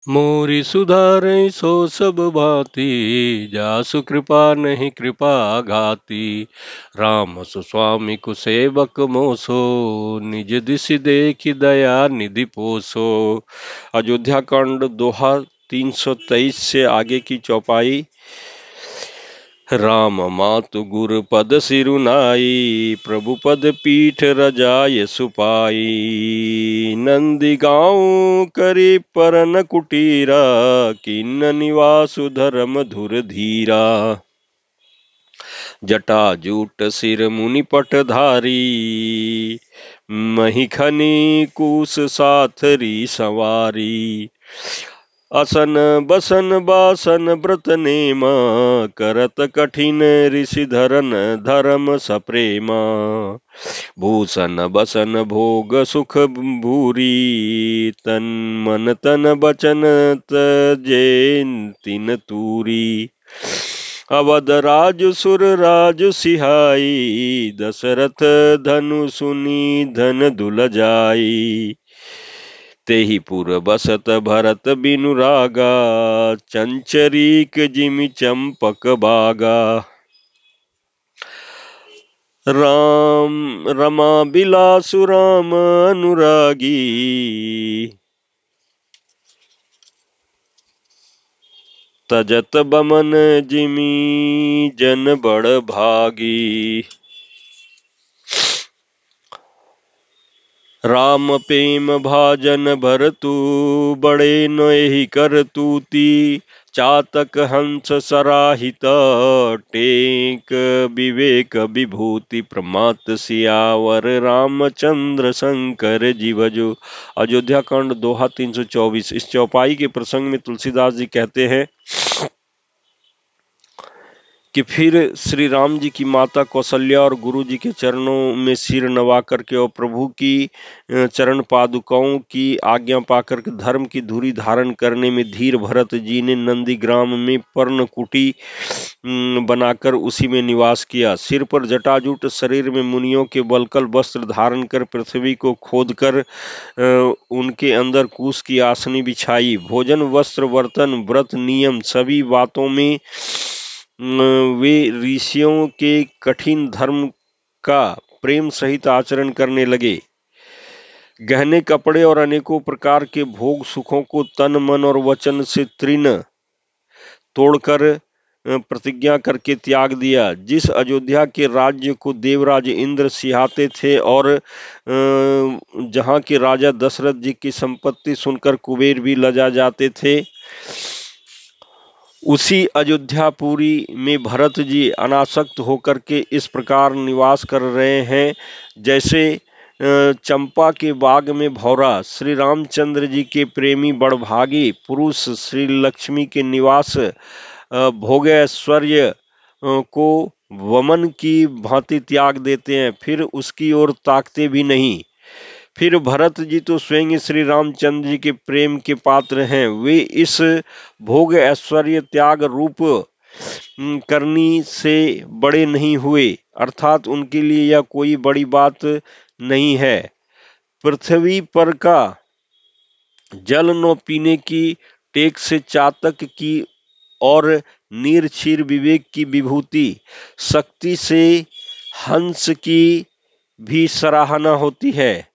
मोरी सुधारै सो सब भांति, जासु कृपा नहीं कृपा घाती। राम सुस्वामी कुसेवक मोसो, निज दिशि देखि दया निधि पोसो। अयोध्या कांड दोहा 323 से आगे की चौपाई। राम मातु गुर पद सिरुनाई, प्रभु पद पीठ रजाय सुपाई। नंदी गाँव करी परन कुटीरा, किन्न निवासु धर्म धुर धीरा। जटा जूट सिर मुनि पट धारी, महिखनी कूस साथरी सवारी। असन बसन बासन व्रत नेम, करत कठिन ऋषि धरन धर्म सप्रेमा। भूषण बसन भोग सुख भूरी, तन मन तन बचन तजेन तिन तूरी। अवध राज सुर राज सिहाई, दशरथ धनु सुनी धन दुल जाई। तेहि पुर बसत भरत बिनु रागा, चंचरीक जिमि चंपक बागा। राम रमा बिलासु राम अनुरागी, तजत बमन जिमि जन बड़ भागी। राम प्रेम भाजन भरतु, बड़े नोहि कर तूती। चातक हंस सराहित, टेक विवेक विभूति। प्रमात सियावर रामचंद्र शंकर जीवजो। अयोध्या कांड दोहा 324। इस चौपाई के प्रसंग में तुलसीदास जी कहते हैं कि फिर श्री राम जी की माता कौशल्या और गुरु जी के चरणों में सिर नवा करके और प्रभु की चरण पादुकाओं की आज्ञा पाकर के धर्म की धुरी धारण करने में धीर भरत जी ने नंदीग्राम में पर्णकुटी बनाकर उसी में निवास किया। सिर पर जटाजूट, शरीर में मुनियों के बलकल वस्त्र धारण कर पृथ्वी को खोदकर उनके अंदर कूश की आसनी बिछाई। भोजन, वस्त्र, बर्तन, व्रत, नियम सभी बातों में वे ऋषियों के कठिन धर्म का प्रेम सहित आचरण करने लगे। गहने कपड़े और अनेकों प्रकार के भोग सुखों को तन मन और वचन से तृण तोड़कर प्रतिज्ञा करके त्याग दिया। जिस अयोध्या के राज्य को देवराज इंद्र सिहाते थे और जहाँ के राजा दशरथ जी की संपत्ति सुनकर कुबेर भी लजा जाते थे, उसी अयोध्यापुरी में भरत जी अनासक्त होकर के इस प्रकार निवास कर रहे हैं जैसे चंपा के बाग में भौरा। श्री रामचंद्र जी के प्रेमी बड़भागी पुरुष श्री लक्ष्मी के निवास भोगैश्वर्य को वमन की भांति त्याग देते हैं, फिर उसकी ओर ताकते भी नहीं। फिर भरत जी तो स्वयं श्री रामचंद्र जी के प्रेम के पात्र हैं, वे इस भोग ऐश्वर्य त्याग रूप करनी से बड़े नहीं हुए, अर्थात उनके लिए यह कोई बड़ी बात नहीं है। पृथ्वी पर का जल न पीने की टेक से चातक की और नीर क्षीर विवेक की विभूति, शक्ति से हंस की भी सराहना होती है।